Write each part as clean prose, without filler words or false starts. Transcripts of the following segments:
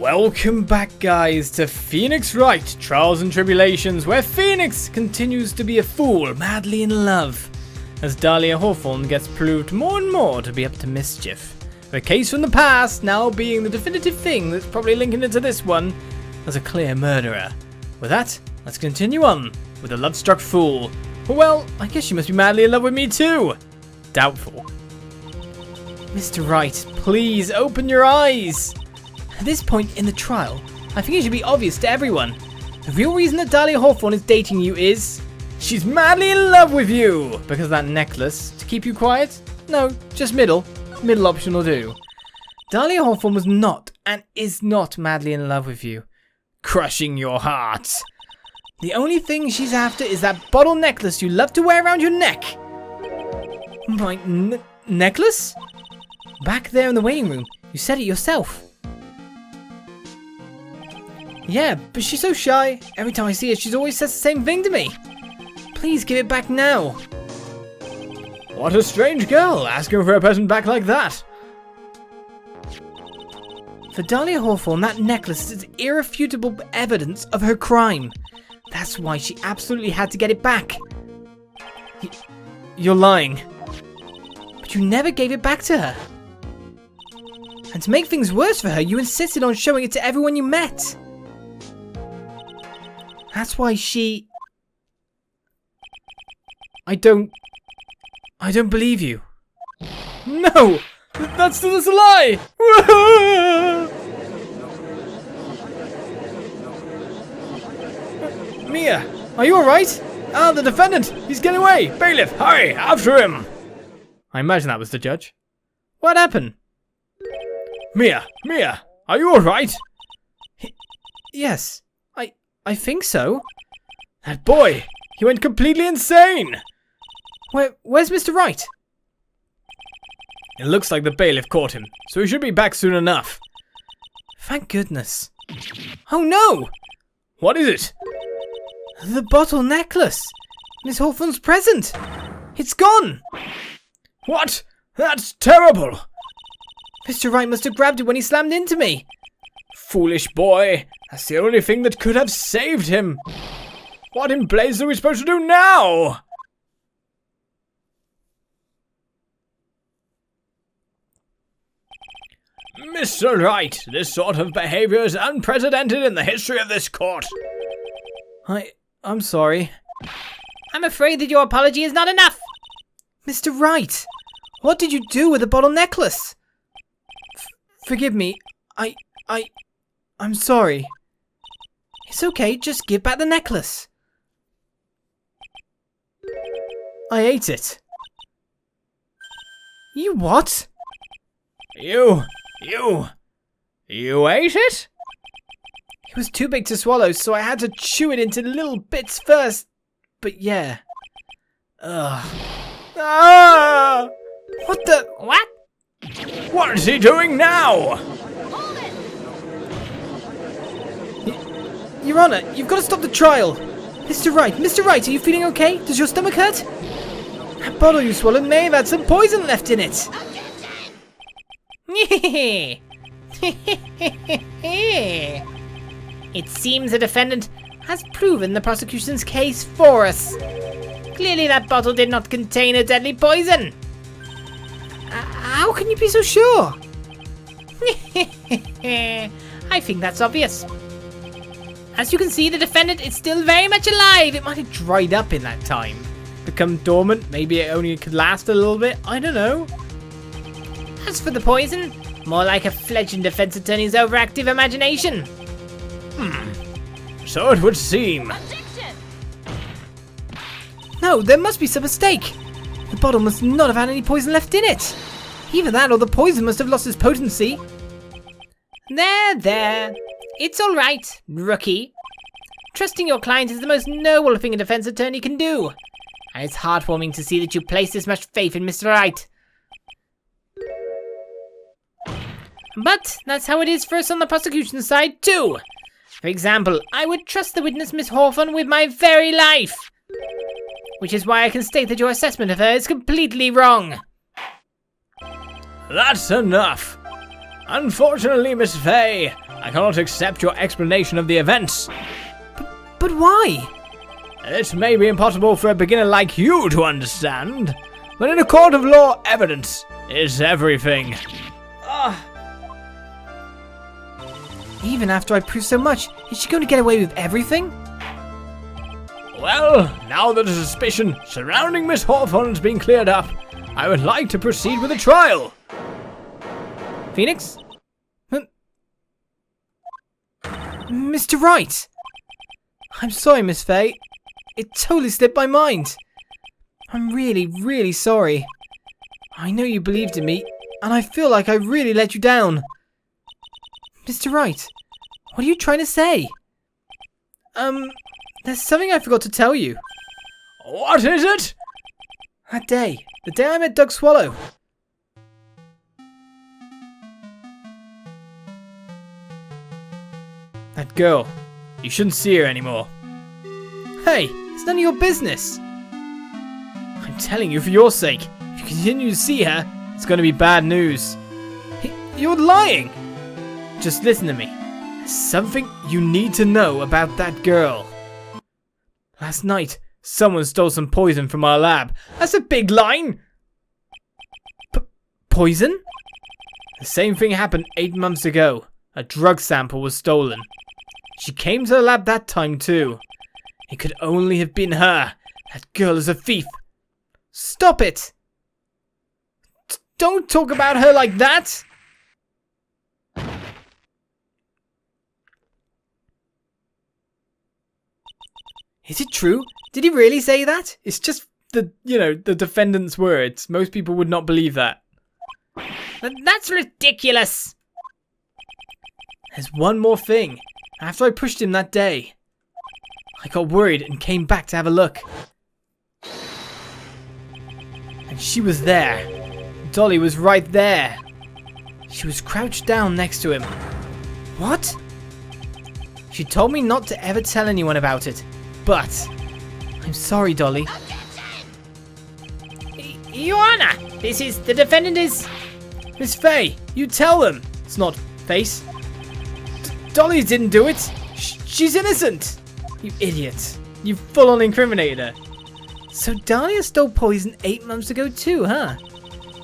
Welcome back, guys, to Phoenix Wright, Trials and Tribulations, where Phoenix continues to be a fool, madly in love, as Dahlia Hawthorne gets proved more and more to be up to mischief. Her case from the past now being the definitive thing that's probably linking into this one as a clear murderer. With that, let's continue on with the love-struck fool. Well, I guess you must be madly in love with me too. Doubtful. Mr. Wright, please open your eyes. At this point in the trial, I think it should be obvious to everyone. The real reason that Dahlia Hawthorne is dating you is she's madly in love with you because of that necklace. To keep you quiet? No, just middle. Middle option will do. Dahlia Hawthorne was not and is not madly in love with you. Crushing your heart. The only thing she's after is that bottle necklace you love to wear around your neck. My necklace? Back there in the waiting room. You said it yourself. Yeah, but she's so shy. Every time I see her, she's always says the same thing to me. Please give it back now. What a strange girl, asking for a present back like that. For Dahlia Hawthorne, that necklace is irrefutable evidence of her crime. That's why she absolutely had to get it back. You're lying. But you never gave it back to her. And to make things worse for her, you insisted on showing it to everyone you met. That's why she... I don't believe you. No! That's a lie! Mia, are you alright? Ah, the defendant! He's getting away! Bailiff, hurry! After him! I imagine that was the judge. What happened? Mia, are you alright? Yes. I think so. That boy! He went completely insane! Where's Mr. Wright? It looks like the bailiff caught him, so he should be back soon enough. Thank goodness. Oh no! What is it? The bottle necklace! Miss Hawthorne's present! It's gone! What? That's terrible! Mr. Wright must have grabbed it when he slammed into me. Foolish boy! That's the only thing that could have saved him! What in blazes are we supposed to do now? Mr. Wright, this sort of behavior is unprecedented in the history of this court. I'm sorry. I'm afraid that your apology is not enough. Mr. Wright, what did you do with the bottle necklace? Forgive me. I'm sorry. It's okay, just give back the necklace. I ate it. You what? You ate it? It was too big to swallow, so I had to chew it into little bits first. But yeah. Ugh. Ah! What the? What? What is he doing now? Hold it! Your Honor, you've got to stop the trial. Mr. Wright, are you feeling okay? Does your stomach hurt? That bottle you swallowed may have had some poison left in it. It seems the defendant has proven the prosecution's case for us. Clearly that bottle did not contain a deadly poison. How can you be so sure? I think that's obvious. As you can see, the defendant is still very much alive. It might have dried up in that time. Become dormant, maybe it only could last a little bit, I don't know. As for the poison, more like a fledgling defense attorney's overactive imagination. So it would seem. Objection! No, there must be some mistake. The bottle must not have had any poison left in it. Either that or the poison must have lost its potency. There. It's all right, rookie. Trusting your client is the most noble thing a defense attorney can do. And it's heartwarming to see that you place this much faith in Mr. Wright. But that's how it is for us on the prosecution side too. For example, I would trust the witness Miss Hawthorne with my very life. Which is why I can state that your assessment of her is completely wrong. That's enough. Unfortunately, Miss Fay, I cannot accept your explanation of the events. But why? It may be impossible for a beginner like you to understand, but in a court of law, evidence is everything. Even after I prove so much, is she going to get away with everything? Well, now that the suspicion surrounding Miss Hawthorne has been cleared up, I would like to proceed with the trial. Phoenix? Mr. Wright! I'm sorry, Miss Fay. It totally slipped my mind. I'm really, really sorry. I know you believed in me, and I feel like I really let you down. Mr. Wright, what are you trying to say? There's something I forgot to tell you. What is it? That day, the day I met Doug Swallow. That girl. You shouldn't see her anymore. Hey, it's none of your business. I'm telling you for your sake. If you continue to see her, it's going to be bad news. You're lying. Just listen to me. There's something you need to know about that girl. Last night, someone stole some poison from our lab. That's a big line! Poison? The same thing happened 8 months ago. A drug sample was stolen. She came to the lab that time too. It could only have been her. That girl is a thief. Stop it! Don't talk about her like that! Is it true? Did he really say that? It's just the defendant's words. Most people would not believe that. That's ridiculous! There's one more thing. After I pushed him that day, I got worried and came back to have a look. And she was there. Dolly was right there. She was crouched down next to him. What? She told me not to ever tell anyone about it. But I'm sorry, Dolly. Your Honor, the defendant is... Miss Fay, you tell them. It's not Face. Dolly didn't do it. She's innocent. You idiot. You full-on incriminated her. So Dahlia stole poison 8 months ago too, huh?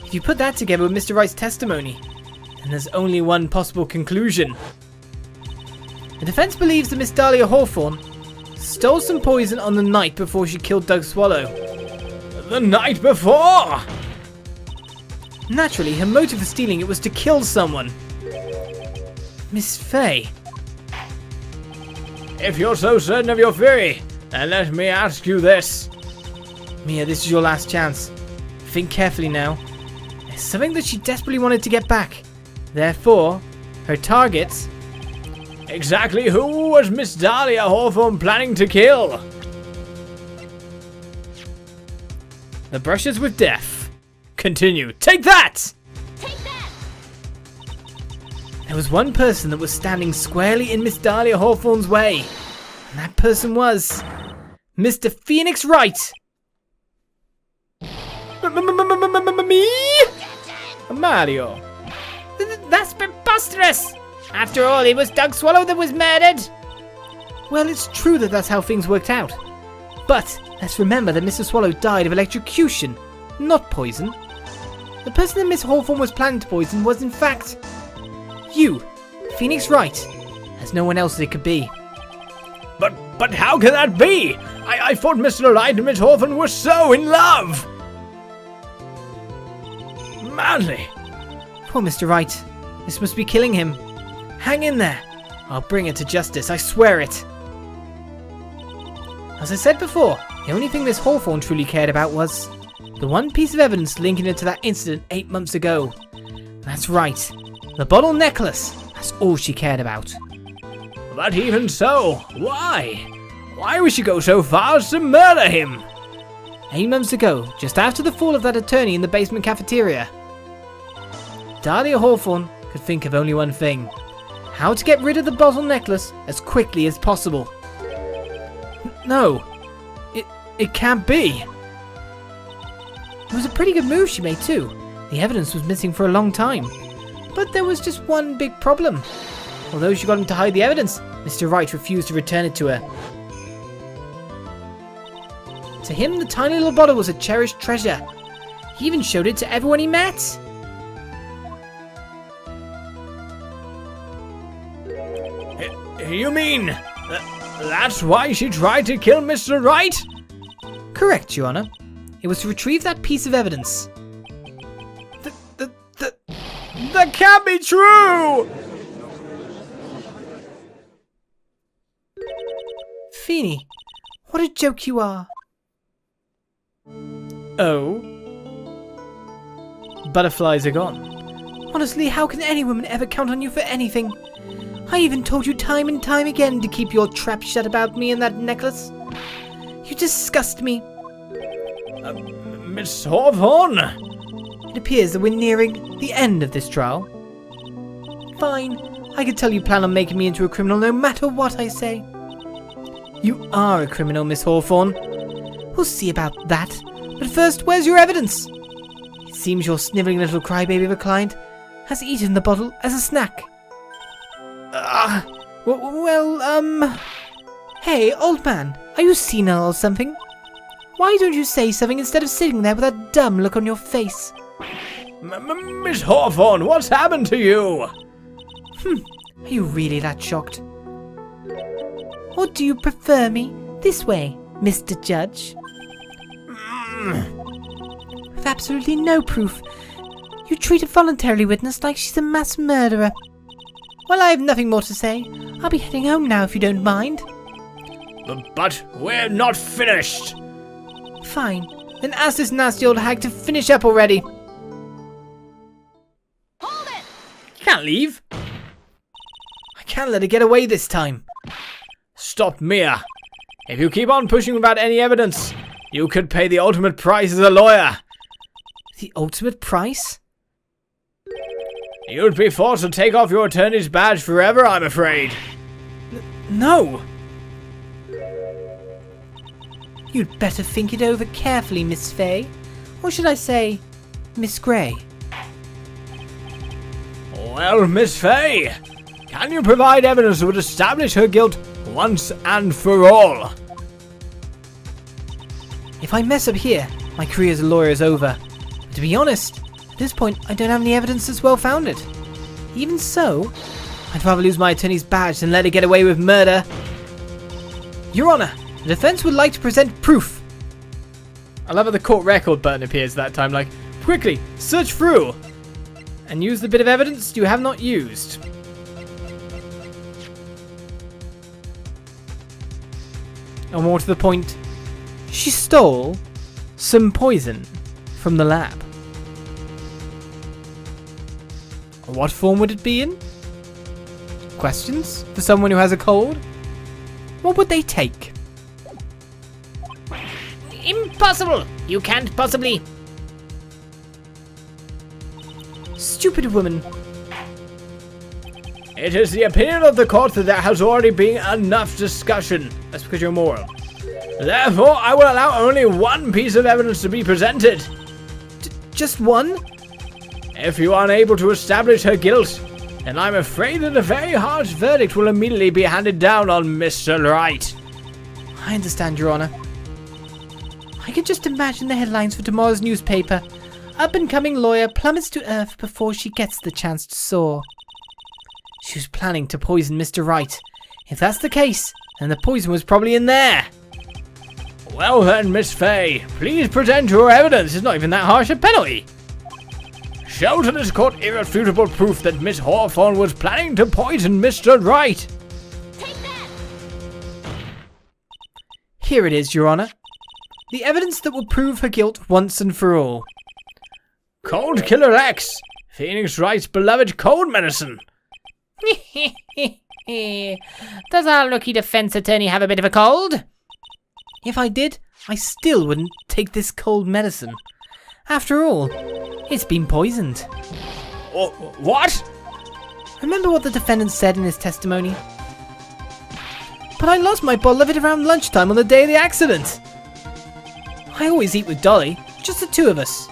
If you put that together with Mr. Wright's testimony, then there's only one possible conclusion. The defense believes that Miss Dahlia Hawthorne stole some poison on the night before she killed Doug Swallow. The night before! Naturally, her motive for stealing it was to kill someone. Miss Fay. If you're so certain of your theory, then let me ask you this. Mia, this is your last chance. Think carefully now. There's something that she desperately wanted to get back. Therefore, her targets... Exactly who was Miss Dahlia Hawthorne planning to kill? The brushes with death. Continue. Take that! Take that! There was one person that was standing squarely in Miss Dahlia Hawthorne's way. And that person was... Mr. Phoenix Wright! Me? Mario. That's preposterous! After all, it was Doug Swallow that was murdered! Well, it's true that that's how things worked out. But let's remember that Mr. Swallow died of electrocution, not poison. The person that Miss Hawthorne was planning to poison was, in fact, you, Phoenix Wright. There's no one else that it could be. But how can that be? I thought Mr. Wright and Miss Hawthorne were so in love! Madly. Poor Mr. Wright. This must be killing him. Hang in there. I'll bring her to justice, I swear it. As I said before, the only thing Miss Hawthorne truly cared about was the one piece of evidence linking her to that incident 8 months ago. That's right. The bottle necklace. That's all she cared about. But even so, why? Why would she go so far as to murder him? 8 months ago, just after the fall of that attorney in the basement cafeteria, Dahlia Hawthorne could think of only one thing. How to get rid of the bottle necklace as quickly as possible. No, it can't be. It was a pretty good move she made too. The evidence was missing for a long time. But there was just one big problem. Although she got him to hide the evidence, Mr. Wright refused to return it to her. To him, the tiny little bottle was a cherished treasure. He even showed it to everyone he met. You mean that's why she tried to kill Mr. Wright? Correct, Your Honor. It was to retrieve that piece of evidence. That can't be true! Feeny, what a joke you are. Oh? Butterflies are gone. Honestly, how can any woman ever count on you for anything? I even told you time and time again to keep your trap shut about me and that necklace. You disgust me. Miss Hawthorne! It appears that we're nearing the end of this trial. Fine, I can tell you plan on making me into a criminal no matter what I say. You are a criminal, Miss Hawthorne. We'll see about that. But first, where's your evidence? It seems your snivelling little crybaby of a client has eaten the bottle as a snack. Hey, old man, are you senile or something? Why don't you say something instead of sitting there with that dumb look on your face? Miss Hawthorne, what's happened to you? Are you really that shocked? Or do you prefer me this way, Mr. Judge? With absolutely no proof, you treat a voluntary witness like she's a mass murderer. Well, I have nothing more to say. I'll be heading home now if you don't mind. But we're not finished. Fine. Then ask this nasty old hag to finish up already. Hold it! You can't leave. I can't let her get away this time. Stop, Mia. If you keep on pushing without any evidence, you could pay the ultimate price as a lawyer. The ultimate price? You'd be forced to take off your attorney's badge forever, I'm afraid. No! You'd better think it over carefully, Miss Fay. Or should I say, Miss Grey? Well, Miss Fay, can you provide evidence that would establish her guilt once and for all? If I mess up here, my career as a lawyer is over. But to be honest, at this point, I don't have any evidence that's well-founded. Even so, I'd rather lose my attorney's badge than let her get away with murder. Your Honor, the defense would like to present proof. I love how the court record button appears that time, like, quickly, search through, and use the bit of evidence you have not used. Or more to the point, she stole some poison from the lab. What form would it be in? Questions for someone who has a cold? What would they take? Impossible! You can't possibly... Stupid woman. It is the opinion of the court that there has already been enough discussion. That's because you're moral. Therefore, I will allow only one piece of evidence to be presented. Just one? If you are unable to establish her guilt, then I'm afraid that a very harsh verdict will immediately be handed down on Mr. Wright. I understand, Your Honor. I can just imagine the headlines for tomorrow's newspaper. Up-and-coming lawyer plummets to earth before she gets the chance to soar. She was planning to poison Mr. Wright. If that's the case, then the poison was probably in there. Well then, Miss Fay, please present your evidence. It's not even that harsh a penalty. Show to this court irrefutable proof that Miss Hawthorne was planning to poison Mr. Wright. Take that! Here it is, Your Honor. The evidence that will prove her guilt once and for all. Cold Killer X, Phoenix Wright's beloved cold medicine. Does our lucky defense attorney have a bit of a cold? If I did, I still wouldn't take this cold medicine. After all, it's been poisoned. What? Remember what the defendant said in his testimony? But I lost my bottle of it around lunchtime on the day of the accident. I always eat with Dolly, just the two of us.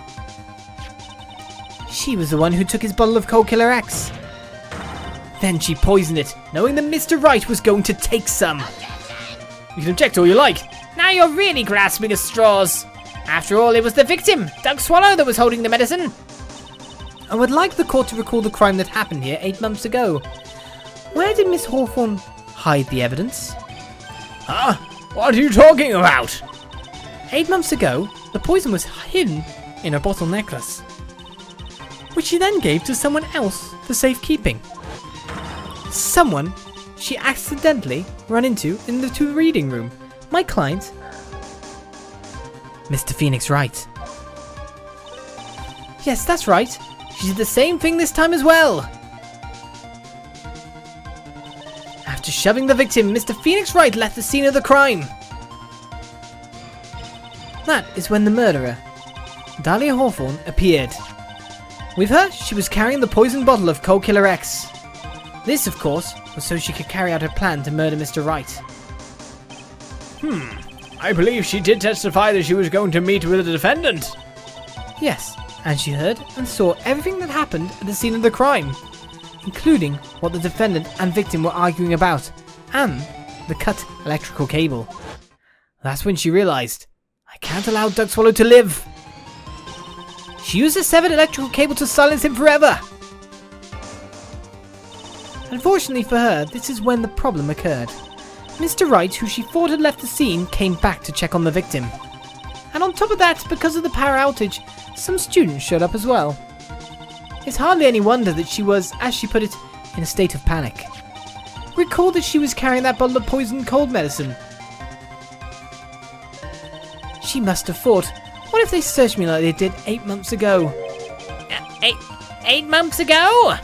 She She was the one who took his bottle of Cold Killer X. Then she poisoned it, knowing that Mr. Wright was going to take some. You can object all you like. Now you're really grasping at straws. After all, it was the victim, Doug Swallow, that was holding the medicine. I would like the court to recall the crime that happened here 8 months ago. Where did Miss Hawthorne hide the evidence? Huh? What are you talking about? 8 months ago, the poison was hidden in a bottle necklace, which she then gave to someone else for safekeeping. Someone she accidentally ran into in the reading room. My client, Mr. Phoenix Wright. Yes, that's right. She did the same thing this time as well. After shoving the victim, Mr. Phoenix Wright left the scene of the crime. That is when the murderer, Dahlia Hawthorne, appeared. With her, she was carrying the poisoned bottle of Cold Killer X. This, of course, was so she could carry out her plan to murder Mr. Wright. I believe she did testify that she was going to meet with the defendant. Yes, and she heard and saw everything that happened at the scene of the crime, including what the defendant and victim were arguing about, and the cut electrical cable. That's when she realized, I can't allow Doug Swallow to live. She used the severed electrical cable to silence him forever. Unfortunately for her, this is when the problem occurred. Mr. Wright, who she thought had left the scene, came back to check on the victim. And on top of that, because of the power outage, some students showed up as well. It's hardly any wonder that she was, as she put it, in a state of panic. Recall that she was carrying that bottle of poisoned cold medicine. She must have thought, what if they searched me like they did 8 months ago? 8 months ago?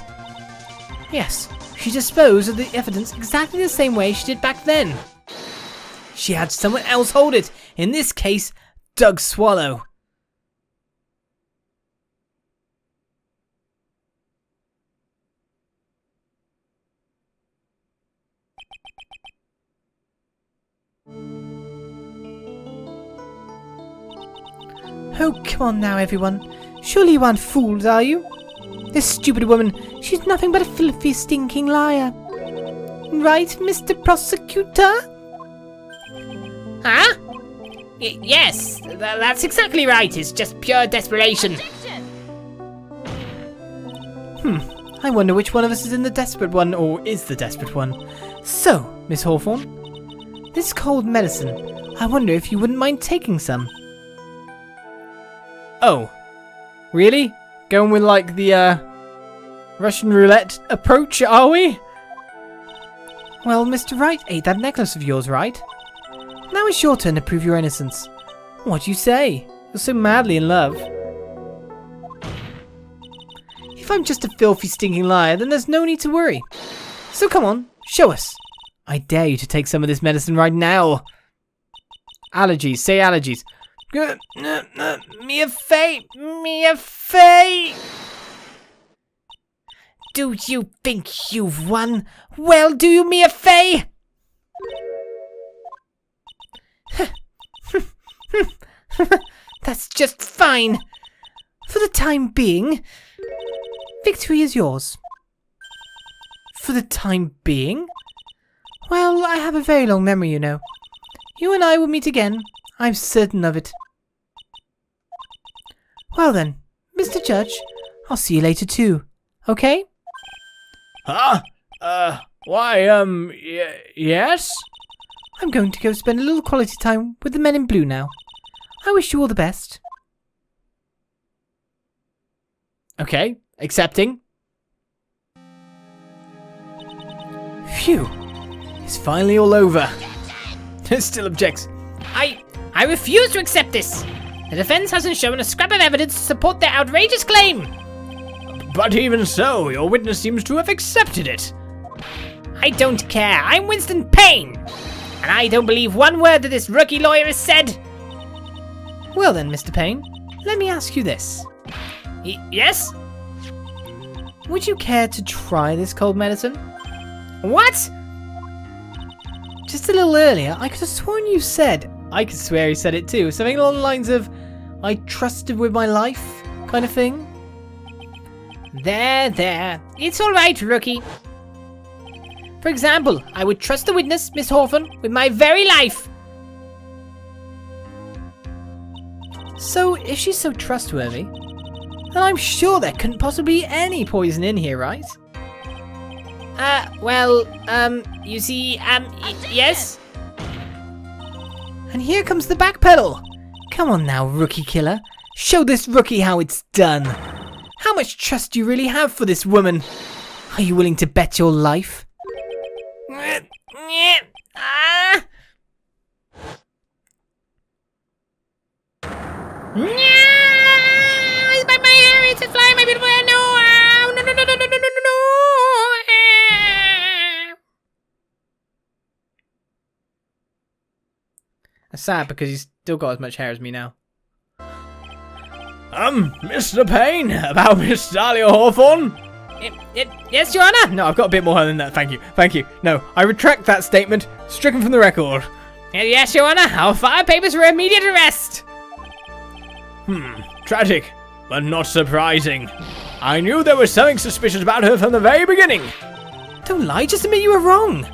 Yes, she disposed of the evidence exactly the same way she did back then. She had someone else hold it, in this case, Doug Swallow. Oh, come on now, everyone. Surely you aren't fooled, are you? This stupid woman, she's nothing but a filthy, stinking liar. Right, Mr. Prosecutor? Huh? Yes, that's exactly right. It's just pure desperation. I wonder which one of us is in the desperate one, or is the desperate one. So, Miss Hawthorne, this cold medicine, I wonder if you wouldn't mind taking some. Oh, really? Going with like the Russian roulette approach, are we? Well, Mr. Wright ate that necklace of yours, right? Now it's your turn to prove your innocence. What do you say? You're so madly in love. If I'm just a filthy, stinking liar, then there's no need to worry. So come on, show us. I dare you to take some of this medicine right now. Allergies, say allergies. Me a fate. Do you think you've won? Well, do you, Mia Fey? That's just fine. For the time being, victory is yours. For the time being? Well, I have a very long memory, you know. You and I will meet again. I'm certain of it. Well then, Mr. Judge, I'll see you later too. Okay? Huh? Why, yes? I'm going to go spend a little quality time with the men in blue now. I wish you all the best. Okay, accepting. Phew. It's finally all over. Still objects. I refuse to accept this. The defense hasn't shown a scrap of evidence to support their outrageous claim. But even so, your witness seems to have accepted it. I don't care. I'm Winston Payne. And I don't believe one word that this rookie lawyer has said. Well then, Mr. Payne, let me ask you this. Yes? Would you care to try this cold medicine? What? Just a little earlier, I could have sworn you said, I could swear he said it too, something along the lines of, I trusted with my life, kind of thing. There. It's alright, rookie. For example, I would trust the witness, Miss Hawthorne, with my very life. So, if she's so trustworthy, then I'm sure there couldn't possibly be any poison in here, right? You see, yes? And here comes the back pedal. Come on now, rookie killer. Show this rookie how it's done. How much trust do you really have for this woman? Are you willing to bet your life? My hair, it's a fly, my beautiful hair, no, no. That's sad because he's still got as much hair as me now. Mr. Payne, about Miss Dahlia Hawthorne? Yes, Your Honor. No, I've got a bit more than that, thank you. No, I retract that statement, stricken from the record. Yes, Your Honor, our file papers for immediate arrest. Tragic, but not surprising. I knew there was something suspicious about her from the very beginning. Don't lie, just admit you were wrong.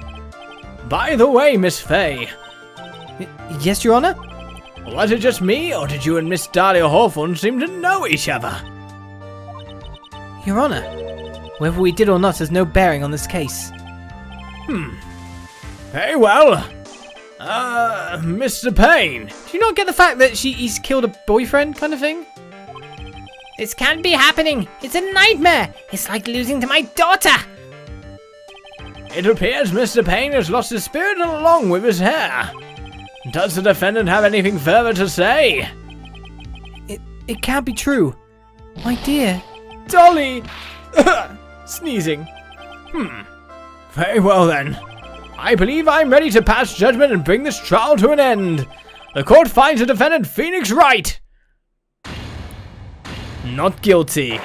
By the way, Miss Fay. Yes, Your Honor? Was it just me, or did you and Miss Dahlia Hawthorne seem to know each other? Your Honor, whether we did or not has no bearing on this case. Very well. Mr. Payne. Do you not get the fact that he's killed a boyfriend kind of thing? This can't be happening. It's a nightmare. It's like losing to my daughter. It appears Mr. Payne has lost his spirit along with his hair. Does the defendant have anything further to say? It can't be true. My dear. Dolly! Sneezing. Very well then. I believe I'm ready to pass judgment and bring this trial to an end. The court finds the defendant Phoenix Wright not guilty.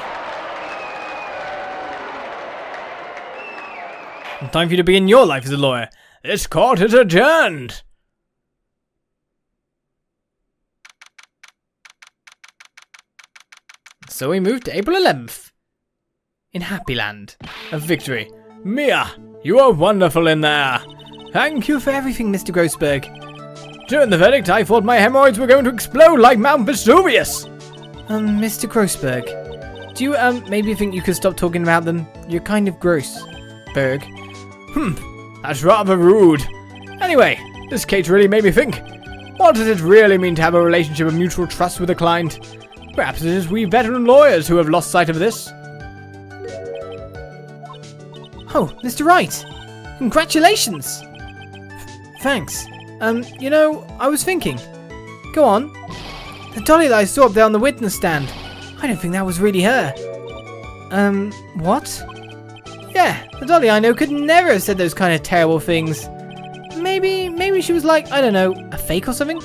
Time for you to begin your life as a lawyer. This court is adjourned. So we move to April 11th. In Happy Land. A victory. Mia, you are wonderful in there. Thank you for everything, Mr. Grossberg. During the verdict, I thought my hemorrhoids were going to explode like Mount Vesuvius. Mr. Grossberg, do you, maybe think you could stop talking about them? You're kind of gross, Berg. That's rather rude. Anyway, this case really made me think. What does it really mean to have a relationship of mutual trust with a client? Perhaps it is we veteran lawyers who have lost sight of this. Oh, Mr. Wright! Congratulations! Thanks. You know, I was thinking. Go on. The Dolly that I saw up there on the witness stand. I don't think that was really her. What? Yeah, the Dolly I know could never have said those kind of terrible things. Maybe she was like, I don't know, a fake or something?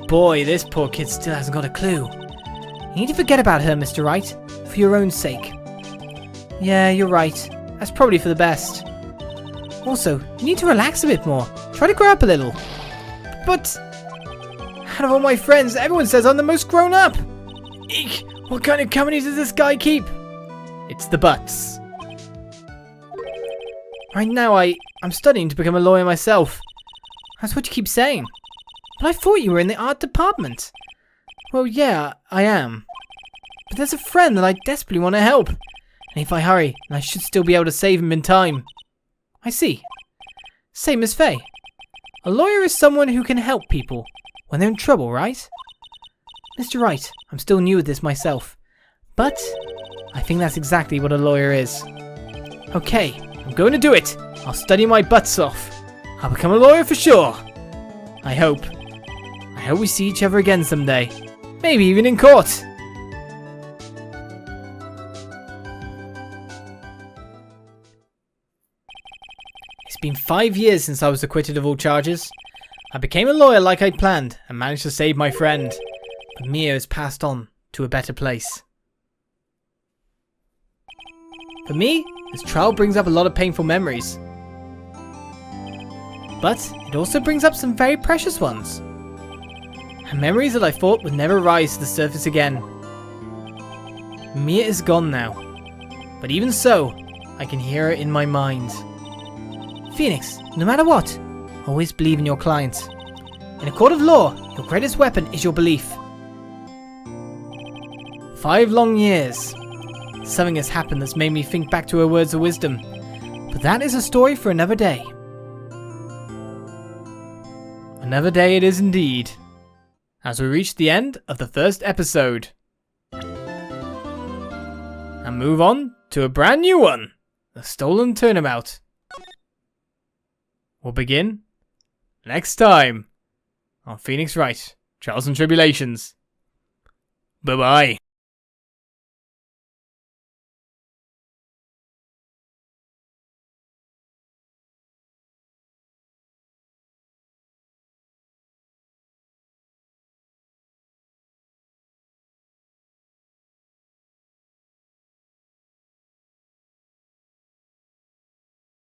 Boy, this poor kid still hasn't got a clue. You need to forget about her, Mr. Wright, for your own sake. Yeah, you're right. That's probably for the best. Also, you need to relax a bit more. Try to grow up a little. But out of all my friends, everyone says I'm the most grown up. Eek! What kind of company does this guy keep? It's the butts. Right now, I'm studying to become a lawyer myself. That's what you keep saying. But I thought you were in the art department. Well, yeah, I am. But there's a friend that I desperately want to help. And if I hurry, then I should still be able to save him in time. I see. Same as Faye. A lawyer is someone who can help people when they're in trouble, right? Mr. Wright, I'm still new at this myself. But I think that's exactly what a lawyer is. Okay, I'm going to do it. I'll study my butts off. I'll become a lawyer for sure. I hope we see each other again someday. Maybe even in court. It's been 5 years since I was acquitted of all charges. I became a lawyer like I'd planned and managed to save my friend. But Mia has passed on to a better place. For me, this trial brings up a lot of painful memories. But it also brings up some very precious ones. And memories that I thought would never rise to the surface again. Mia is gone now. but even so, I can hear it in my mind. Phoenix, no matter what, always believe in your clients. In a court of law, your greatest weapon is your belief. 5 long years. Something has happened that's made me think back to her words of wisdom, but that is a story for another day. Another day it is indeed, as we reach the end of the first episode. And move on to a brand new one, the Stolen Turnabout. We'll begin next time on Phoenix Wright, Trials and Tribulations. Bye-bye.